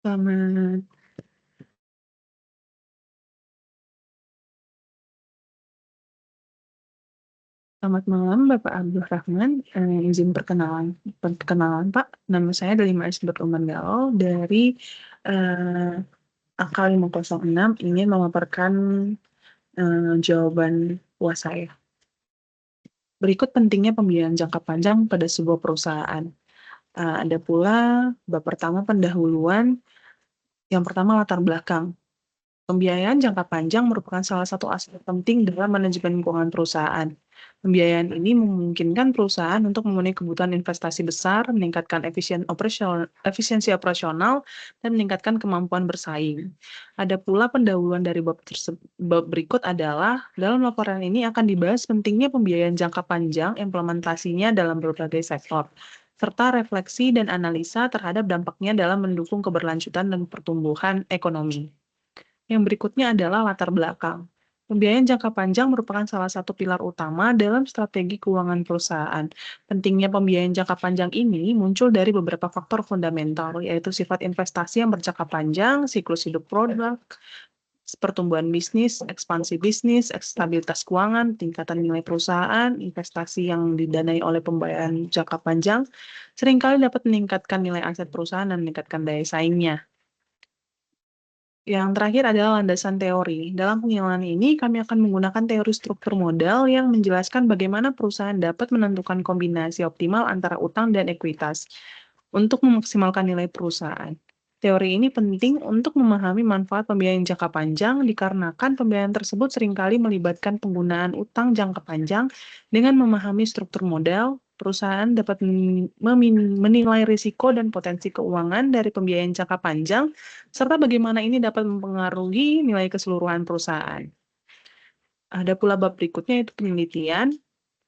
Selamat selamat malam Bapak Abdul Rahman, izin perkenalan Pak, nama saya Delima Esbert Umanggaol dari, eee, AK 506 ingin memaparkan, jawaban puas saya. Berikut pentingnya pembiayaan jangka panjang pada sebuah perusahaan. Ada pula bab pertama pendahuluan, yang pertama latar belakang. Pembiayaan jangka panjang merupakan salah satu aspek penting dalam manajemen keuangan perusahaan. Pembiayaan ini memungkinkan perusahaan untuk memenuhi kebutuhan investasi besar, meningkatkan efisiensi operasional, dan meningkatkan kemampuan bersaing. Ada pula pendahuluan dari bab berikut adalah, dalam laporan ini akan dibahas pentingnya pembiayaan jangka panjang, implementasinya dalam berbagai sektor, serta refleksi dan analisa terhadap dampaknya dalam mendukung keberlanjutan dan pertumbuhan ekonomi. Yang berikutnya adalah latar belakang. Pembiayaan jangka panjang merupakan salah satu pilar utama dalam strategi keuangan perusahaan. Pentingnya pembiayaan jangka panjang ini muncul dari beberapa faktor fundamental, yaitu sifat investasi yang berjangka panjang, siklus hidup produk, pertumbuhan bisnis, ekspansi bisnis, stabilitas keuangan, tingkatan nilai perusahaan, investasi yang didanai oleh pembayaran jangka panjang, seringkali dapat meningkatkan nilai aset perusahaan dan meningkatkan daya saingnya. Yang terakhir adalah landasan teori. Dalam penilaian ini, kami akan menggunakan teori struktur modal yang menjelaskan bagaimana perusahaan dapat menentukan kombinasi optimal antara utang dan ekuitas untuk memaksimalkan nilai perusahaan. Teori ini penting untuk memahami manfaat pembiayaan jangka panjang dikarenakan pembiayaan tersebut seringkali melibatkan penggunaan utang jangka panjang. Dengan memahami struktur modal, perusahaan dapat menilai risiko dan potensi keuangan dari pembiayaan jangka panjang serta bagaimana ini dapat mempengaruhi nilai keseluruhan perusahaan. Ada pula bab berikutnya yaitu penelitian.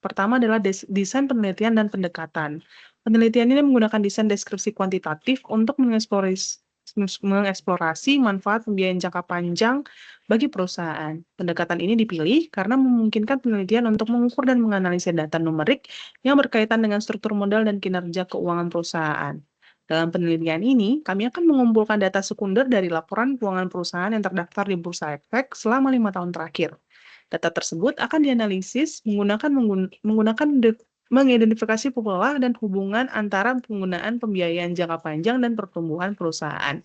Pertama adalah desain penelitian dan pendekatan. Penelitian ini menggunakan desain deskripsi kuantitatif untuk mengeksplorasi manfaat pembiayaan jangka panjang bagi perusahaan. Pendekatan ini dipilih karena memungkinkan penelitian untuk mengukur dan menganalisis data numerik yang berkaitan dengan struktur modal dan kinerja keuangan perusahaan. Dalam penelitian ini, kami akan mengumpulkan data sekunder dari laporan keuangan perusahaan yang terdaftar di Bursa Efek selama 5 tahun terakhir. Data tersebut akan dianalisis menggunakan mengidentifikasi pola dan hubungan antara penggunaan pembiayaan jangka panjang dan pertumbuhan perusahaan.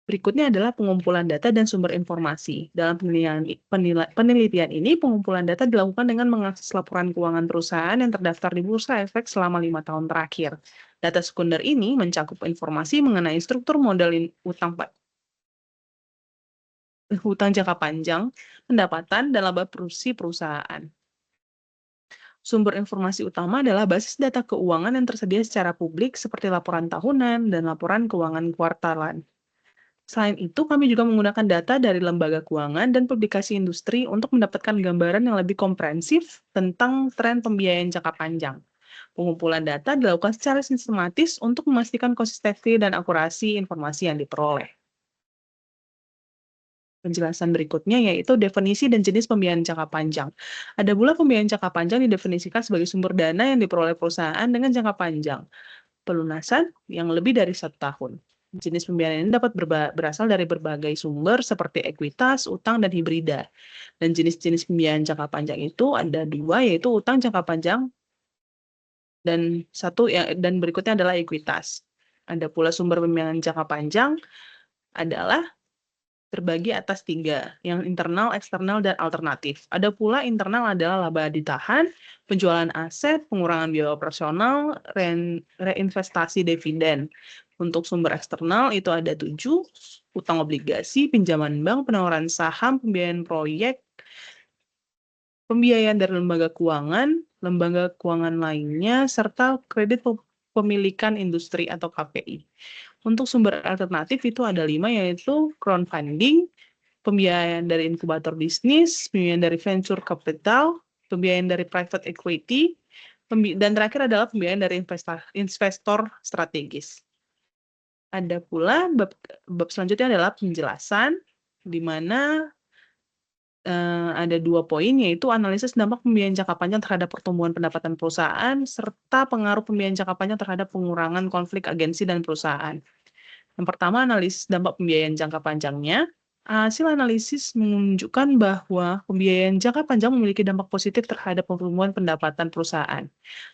Berikutnya adalah pengumpulan data dan sumber informasi. Dalam penelitian ini, pengumpulan data dilakukan dengan mengakses laporan keuangan perusahaan yang terdaftar di Bursa Efek selama 5 tahun terakhir. Data sekunder ini mencakup informasi mengenai struktur modal hutang jangka panjang, pendapatan, dan laba perusahaan. Sumber informasi utama adalah basis data keuangan yang tersedia secara publik seperti laporan tahunan dan laporan keuangan kuartalan. Selain itu, kami juga menggunakan data dari lembaga keuangan dan publikasi industri untuk mendapatkan gambaran yang lebih komprehensif tentang tren pembiayaan jangka panjang. Pengumpulan data dilakukan secara sistematis untuk memastikan konsistensi dan akurasi informasi yang diperoleh. Penjelasan berikutnya yaitu definisi dan jenis pembiayaan jangka panjang. Ada pula pembiayaan jangka panjang didefinisikan sebagai sumber dana yang diperoleh perusahaan dengan jangka panjang, pelunasan yang lebih dari 1 tahun. Jenis pembiayaan ini dapat berasal dari berbagai sumber seperti ekuitas, utang, dan hibrida. Dan jenis-jenis pembiayaan jangka panjang itu ada dua, yaitu utang jangka panjang dan berikutnya adalah ekuitas. Ada pula sumber pembiayaan jangka panjang adalah terbagi atas 3, yang internal, eksternal, dan alternatif. Ada pula internal adalah laba ditahan, penjualan aset, pengurangan biaya operasional, reinvestasi dividen. Untuk sumber eksternal itu ada 7, utang obligasi, pinjaman bank, penawaran saham, pembiayaan proyek, pembiayaan dari lembaga keuangan lainnya, serta kredit pemilikan industri atau KPI. Untuk sumber alternatif itu ada 5, yaitu crowdfunding, pembiayaan dari inkubator bisnis, pembiayaan dari venture capital, pembiayaan dari private equity, dan terakhir adalah pembiayaan dari investor strategis. Ada pula bab selanjutnya adalah penjelasan, di mana ada 2 poin, yaitu analisis dampak pembiayaan jangka panjang terhadap pertumbuhan pendapatan perusahaan, serta pengaruh pembiayaan jangka panjang terhadap pengurangan konflik agensi dan perusahaan. Yang pertama, analisis dampak pembiayaan jangka panjangnya. Hasil analisis menunjukkan bahwa pembiayaan jangka panjang memiliki dampak positif terhadap pertumbuhan pendapatan perusahaan.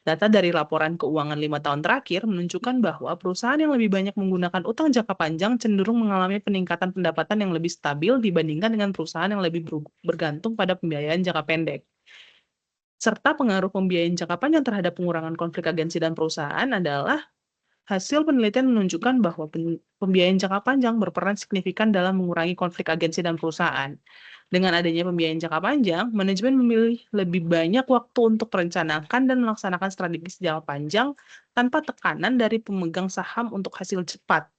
Data dari laporan keuangan 5 tahun terakhir menunjukkan bahwa perusahaan yang lebih banyak menggunakan utang jangka panjang cenderung mengalami peningkatan pendapatan yang lebih stabil dibandingkan dengan perusahaan yang lebih bergantung pada pembiayaan jangka pendek. Serta pengaruh pembiayaan jangka panjang terhadap pengurangan konflik agensi dan perusahaan adalah hasil penelitian menunjukkan bahwa pembiayaan jangka panjang berperan signifikan dalam mengurangi konflik agensi dan perusahaan. Dengan adanya pembiayaan jangka panjang, manajemen memilih lebih banyak waktu untuk merencanakan dan melaksanakan strategi jangka panjang tanpa tekanan dari pemegang saham untuk hasil cepat.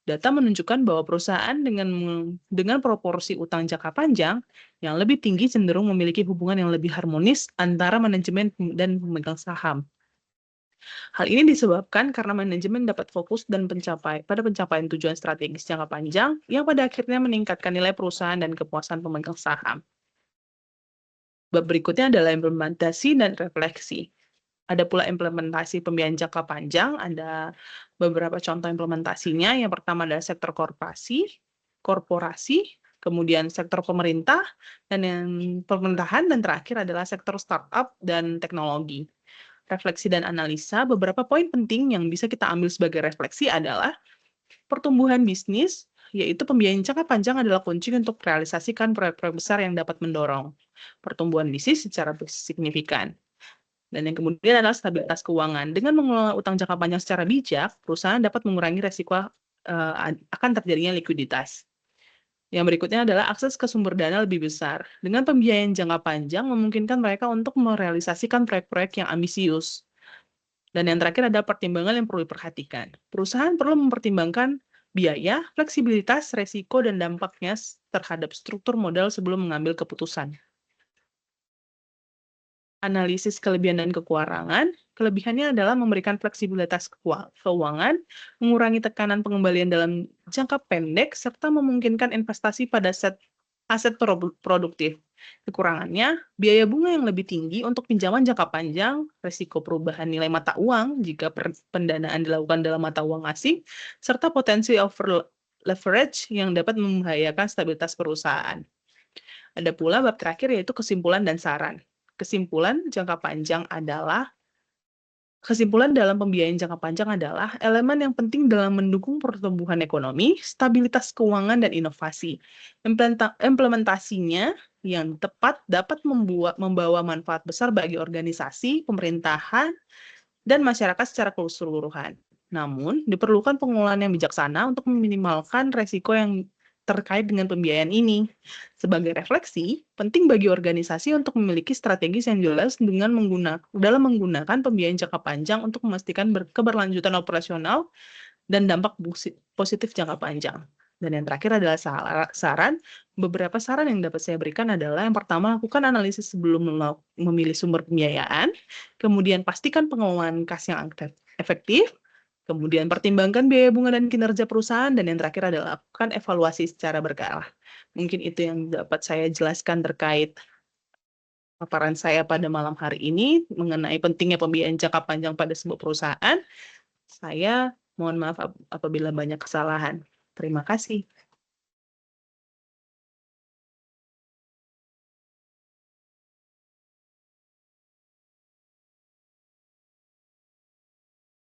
Data menunjukkan bahwa perusahaan dengan proporsi utang jangka panjang yang lebih tinggi cenderung memiliki hubungan yang lebih harmonis antara manajemen dan pemegang saham. Hal ini disebabkan karena manajemen dapat fokus pada pencapaian tujuan strategis jangka panjang yang pada akhirnya meningkatkan nilai perusahaan dan kepuasan pemegang saham. Bab berikutnya adalah implementasi dan refleksi. Ada pula implementasi pembiayaan jangka panjang, ada beberapa contoh implementasinya. Yang pertama adalah sektor korporasi, kemudian sektor pemerintah, dan yang pemerintahan, dan terakhir adalah sektor startup dan teknologi. Refleksi dan analisa, beberapa poin penting yang bisa kita ambil sebagai refleksi adalah pertumbuhan bisnis, yaitu pembiayaan jangka panjang adalah kunci untuk merealisasikan proyek-proyek besar yang dapat mendorong pertumbuhan bisnis secara signifikan. Dan yang kemudian adalah stabilitas keuangan. Dengan mengelola utang jangka panjang secara bijak, perusahaan dapat mengurangi resiko akan terjadinya likuiditas. Yang berikutnya adalah akses ke sumber dana lebih besar. Dengan pembiayaan jangka panjang memungkinkan mereka untuk merealisasikan proyek-proyek yang ambisius. Dan yang terakhir ada pertimbangan yang perlu diperhatikan. Perusahaan perlu mempertimbangkan biaya, fleksibilitas, resiko, dan dampaknya terhadap struktur modal sebelum mengambil keputusan. Analisis kelebihan dan kekurangan. Kelebihannya adalah memberikan fleksibilitas keuangan, mengurangi tekanan pengembalian dalam jangka pendek, serta memungkinkan investasi pada aset produktif. Kekurangannya, biaya bunga yang lebih tinggi untuk pinjaman jangka panjang, risiko perubahan nilai mata uang jika pendanaan dilakukan dalam mata uang asing, serta potensi over leverage yang dapat membahayakan stabilitas perusahaan. Ada pula bab terakhir yaitu kesimpulan dan saran. Kesimpulan dalam pembiayaan jangka panjang adalah elemen yang penting dalam mendukung pertumbuhan ekonomi, stabilitas keuangan, dan inovasi. Implementasinya yang tepat dapat membawa manfaat besar bagi organisasi, pemerintahan, dan masyarakat secara keseluruhan. Namun, diperlukan pengelolaan yang bijaksana untuk meminimalkan resiko yang terkait dengan pembiayaan ini. Sebagai refleksi, penting bagi organisasi untuk memiliki strategi yang jelas dalam menggunakan pembiayaan jangka panjang untuk memastikan keberlanjutan operasional dan dampak positif jangka panjang. Dan yang terakhir adalah beberapa saran yang dapat saya berikan adalah yang pertama, lakukan analisis sebelum memilih sumber pembiayaan, kemudian pastikan pengelolaan kas yang efektif, kemudian pertimbangkan biaya bunga dan kinerja perusahaan, dan yang terakhir adalah lakukan evaluasi secara berkala. Mungkin itu yang dapat saya jelaskan terkait paparan saya pada malam hari ini mengenai pentingnya pembiayaan jangka panjang pada sebuah perusahaan. Saya mohon maaf apabila banyak kesalahan. Terima kasih.